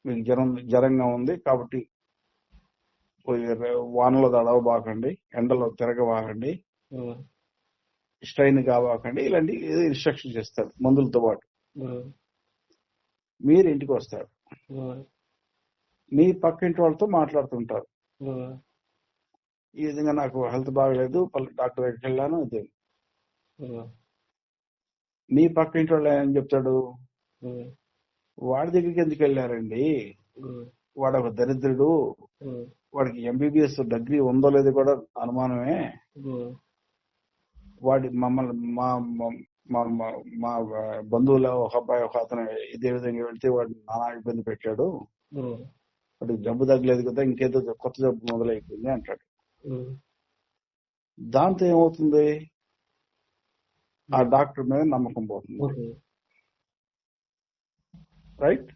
మీకు జ్వరంగా ఉంది కాబట్టి వానలో తడవబాకండి, ఎండలో తిరగబాకండి, స్ట్రైన్ కావాకండి, ఇలాంటి ఏదో ఇన్స్ట్రక్షన్ చేస్తాడు మందులతో పాటు. మీరు ఇంటికి వస్తారు, మీ పక్కింటి వాళ్ళతో మాట్లాడుతుంటారు, ఈ విధంగా నాకు హెల్త్ బాగలేదు, డాక్టర్ దగ్గరికి వెళ్ళాను. అదే మీ పక్కింటి వాళ్ళు ఏం చెప్తాడు, వాడి దగ్గరికి ఎందుకు వెళ్ళారండి, వాడు ఒక దరిద్రుడు, వాడికి ఎంబీబీఎస్ డిగ్రీ ఉందో లేదో కూడా అనుమానమే, వాడి మమ్మల్ని మా బంధువుల ఒక అబ్బాయి ఒక అతను ఇదే విధంగా వెళ్తే వాడు నానా ఇబ్బంది పెట్టాడు, వాడికి జబ్బు తగ్గలేదు కదా, ఇంకేదో కొత్త జబ్బు మొదలైపోయింది అంటాడు. దాంతో ఏమవుతుంది, ఆ డాక్టర్ మీద నమ్మకం పోతుంది. రైట్.